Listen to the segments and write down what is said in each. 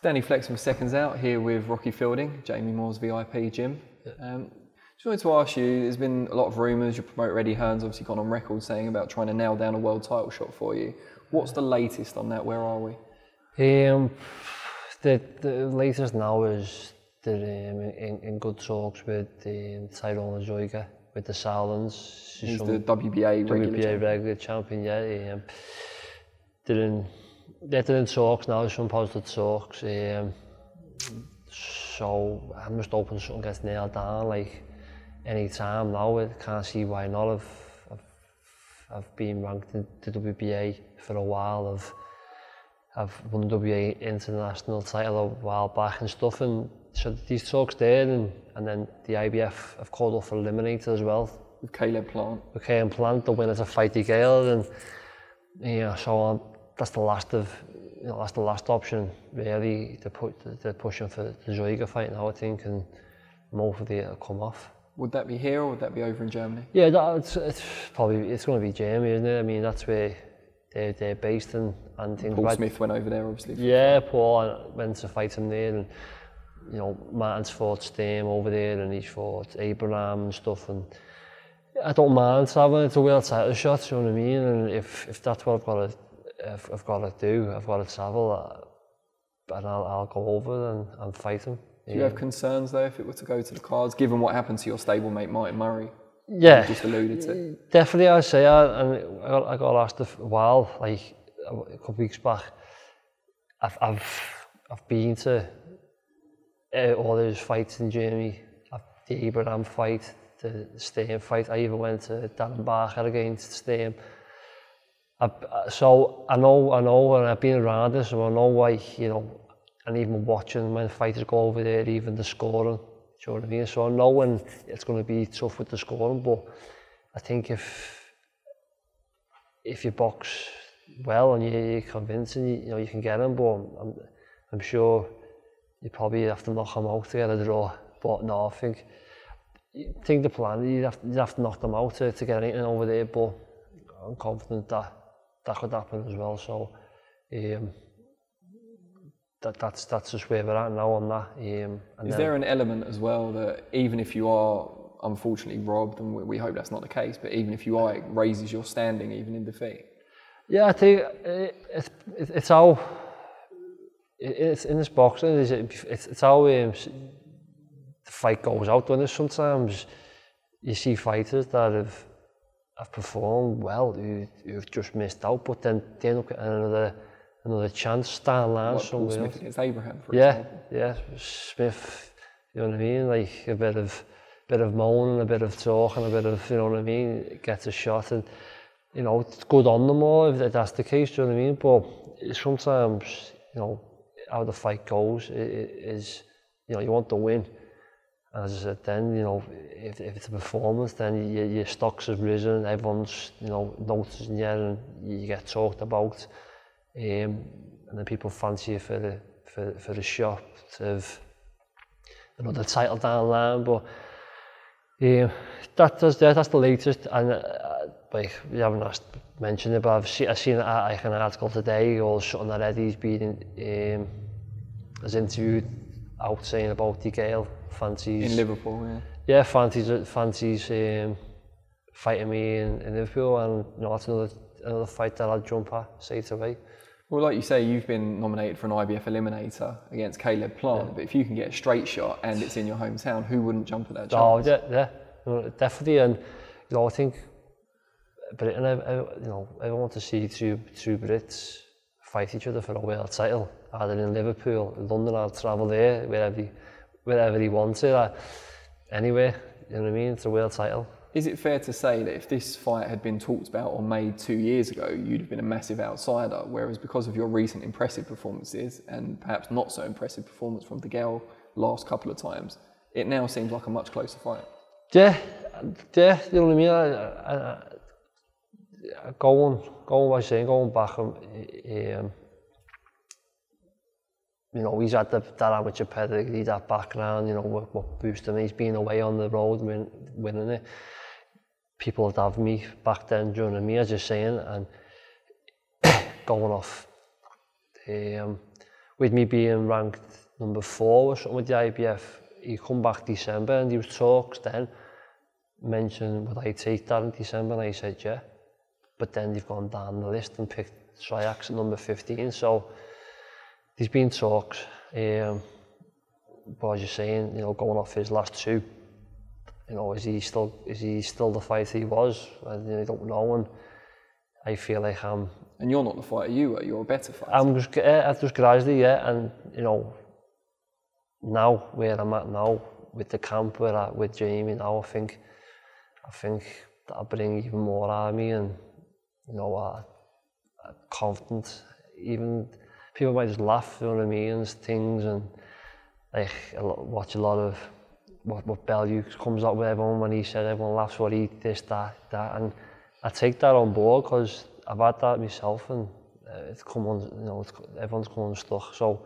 Danny Flex from Seconds Out here with Rocky Fielding, Jamie Moore's VIP gym. Just wanted to ask you, there's been a lot of rumours, your promoter Eddie Hearn's obviously gone on record saying about trying to nail down a world title shot for you. What's the latest on that? Where are we? The latest now is they're in good talks with Tyrone Zeuge, with the Salons. He's the WBA regular champion, yeah. They're in talks now, some positive talks. So I'm just hoping something gets nailed down, like any time now. I can't see why not. I've been ranked in the WBA for a while. I've won the WBA international title a while back and stuff, and so these talks there, and then the IBF have called up for Eliminator as well. With Caleb Plant. With Caleb Plant, the winner to fight DeGale, and so on. That's the last option really. They're pushing for the Zeuge fight now, I think, and hopefully it'll come off. Would that be here or would that be over in Germany? Yeah, it's going to be Germany, isn't it? I mean, that's where they're based and things. Paul Smith went over there, obviously. Yeah, Paul went to fight him there, and Martin's fought Sturm over there, and he's fought Abraham and stuff. And I don't mind traveling. It's a world title shot, you know what I mean? And if that's what I've got to do, I've got to travel, and I'll go over and fight him. Do you have concerns though if it were to go to the cards, given what happened to your stablemate Martin Murray? Yeah, you just alluded to. Definitely, I'd say, and I got asked a while, like a couple of weeks back. I've been to all those fights in Germany, the Abraham fight, the Sturm fight. I even went to Dan Barker against Sturm. So I know, and I've been around this, so I know why, and even watching when fighters go over there, even the scoring, do you know what I mean? So I know when it's going to be tough with the scoring, but I think if you box well and you're convincing, you can get him, but I'm sure you probably have to knock him out to get a draw. But no, I think the plan, you'd have to knock them out to get anything over there, but I'm confident that could happen as well. So that's just where we're at now on that. Is there an element as well that even if you are unfortunately robbed, and we hope that's not the case, but even if you are, it raises your standing even in defeat? Yeah, I think it's how it's in this boxing. It's how the fight goes out. When sometimes you see fighters that have performed well, who've just missed out, but then they end up getting another chance down the line somewhere. Smith against Abraham, for example. Yeah, Smith. You know what I mean? Like a bit of moaning, a bit of talking, a bit of, you know what I mean, gets a shot, and it's good on them all if that's the case. You know what I mean? But sometimes, how the fight goes is, you want to win. As I said, then if it's a performance, then your stocks have risen. Everyone's noticing you, and you get talked about. And then people fancy you for the shot of another title down the line, but that's the latest. And like you haven't mentioned it, but I've seen an article today or something that Eddie's been has interviewed out saying about DeGale fancies in Liverpool. Yeah, fancies fighting me in Liverpool, and that's another fight that I'll jump at straight away. Well, like you say, you've been nominated for an IBF Eliminator against Caleb Plant, but if you can get a straight shot and it's in your hometown, who wouldn't jump at that chance? Oh, yeah, definitely. And I think Britain, I want to see two Brits fight each other for a world title, either in Liverpool, London. I'll travel there, wherever he wants it. Anyway, you know what I mean? It's a world title. Is it fair to say that if this fight had been talked about or made 2 years ago, you'd have been a massive outsider, whereas because of your recent impressive performances and perhaps not so impressive performance from DeGale last couple of times, it now seems like a much closer fight? Yeah, you know what I mean? Going back, he's had that amateur pedigree, that background, what boosted him. He's been away on the road winning it. People would have me back then, do you know what I mean? As you're saying, and going off with me being ranked number 4 or something with the IBF, he come back December and there was talks then, mentioned would I take that in December, and I said yeah. But then they've gone down the list and picked Triax at number 15, so there's been talks. But as you're saying, you know, going off his last 2, you know, is he still the fighter he was? I don't know, and I feel like I'm. And you're not the fighter you were. You're a better fighter. I'm just gradually, yeah, and you know, now where I'm at now with the camp with Jamie now, I think that'll bring even more out of me, and you know, confident. Even people might just laugh, you know what I mean, and things, and like watch a lot of what Bellew comes up with everyone when he said everyone laughs what he this that, and I take that on board because I've had that myself, and it's come on, you know, everyone's come unstuck. So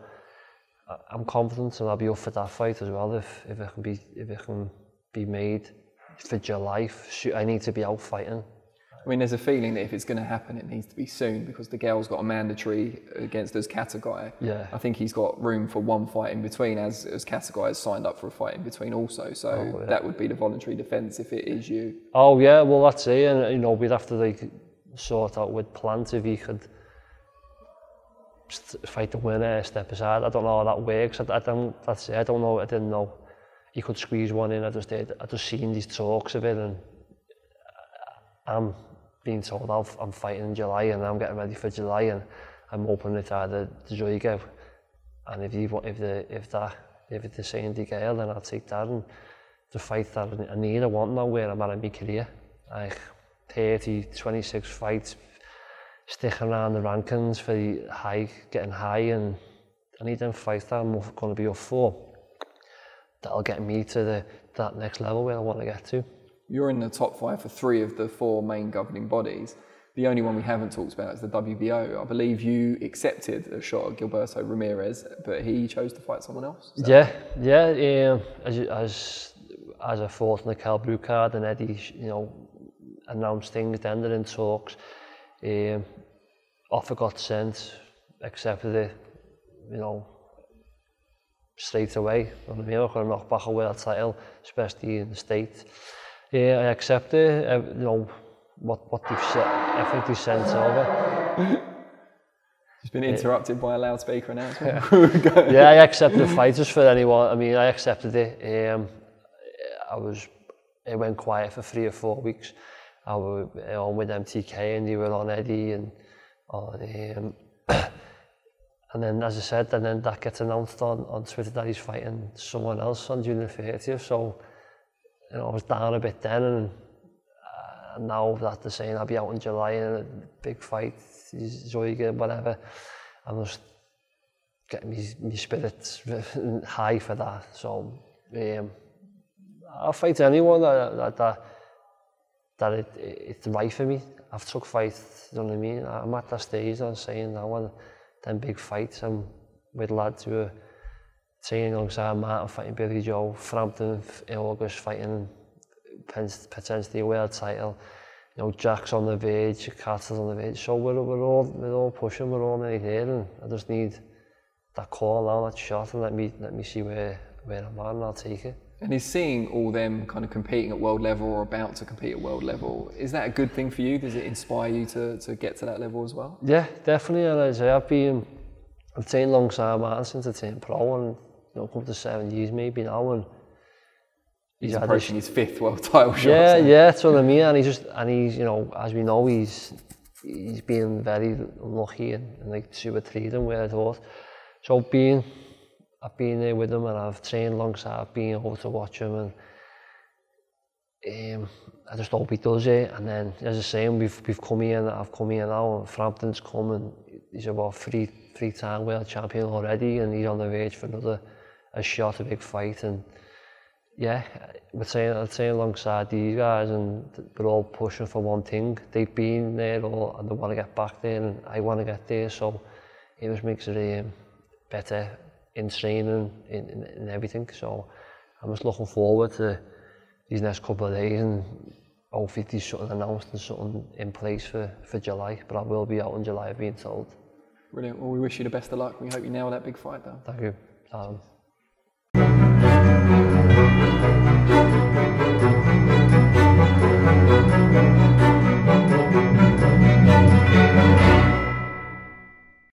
I'm confident, and I'll be up for that fight as well if it can be made for July. I need to be out fighting. I mean, there's a feeling that if it's going to happen, it needs to be soon because DeGale's got a mandatory against Zeuge. Yeah. I think he's got room for one fight in between, as Zeuge has signed up for a fight in between also. So that would be the voluntary defence if it is you. Oh yeah, well that's it, and you know we'd have to like sort out with Plant if he could fight the winner, step aside. I don't know how that works. I don't. That's it. I don't know. I didn't know he could squeeze one in. I just seen these talks of it, and I'm being told I'm fighting in July, and I'm getting ready for July, and I'm hoping it's either Zeuge, and if it's saying DeGale, then I'll take that, and the fight that I need. I want now where I'm at in my career, like 30, 26 fights, sticking around the rankings for the getting high, and I need them fights that I'm going to be up for. That'll get me to that next level where I want to get to. You're in the top 5 for 3 of the 4 main governing bodies. The only one we haven't talked about is the WBO. I believe you accepted a shot at Gilberto Ramirez, but he chose to fight someone else. Yeah. As I fought in the Cal Blue card, and Eddie, you know, announced things, then they're in talks. Offer got sent, accepted it, you know, straight away. You know what I mean? I'm going to knock back a world title, especially in the States. Yeah, I accept it. You know what they've said. I think they sent over. It's been interrupted by a loudspeaker announcement. Yeah, I accepted fighters for anyone. I mean, I accepted it. It went quiet for 3 or 4 weeks. I was on with MTK, and they were on Eddie, and and then, as I said, and then that gets announced on Twitter that he's fighting someone else on June the 30th. So, you know, I was down a bit then, and now that they're saying I'll be out in July in a big fight, Zeuge, whatever, I'm just getting my spirits high for that. So, I'll fight anyone that it's right for me. I've took fights, you know what I mean? I'm at that stage I'm saying now, and then big fights, I'm with lads who are training alongside Martin, fighting Billy Joe, Frampton in August, fighting potentially a world title. You know, Jack's on the verge, Carter's on the verge. So we're all pushing, we're all nearly here, and I just need that call now, that shot, and let me see where I'm at, and I'll take it. And is seeing all them kind of competing at world level or about to compete at world level, is that a good thing for you? Does it inspire you to get to that level as well? Yeah, definitely. And as I say, I've trained alongside Martin since I turned pro, and you know, come to 7 years maybe now, and he's approaching his 5th world title shot. Yeah, so. Yeah, that's what I mean. And he's you know, as we know, he's been very unlucky in like 2 or 3 of them where I thought. So I've been there with him, and I've trained alongside, being able to watch him, and I just hope he does it. And then, as I say, we've come here, and I've come here now, and Frampton's come, and he's about 3-time world champion already, and he's on the verge for a shot, a big fight. And yeah, I'm training alongside these guys, and we're all pushing for one thing. They've been there, and they want to get back there, and I want to get there. So it just makes it better in training, in everything. So I'm just looking forward to these next couple of days, and hopefully there's something announced and something in place for July. But I will be out in July, I've been told. Brilliant. Well, we wish you the best of luck. We hope you nail that big fight down. Thank you.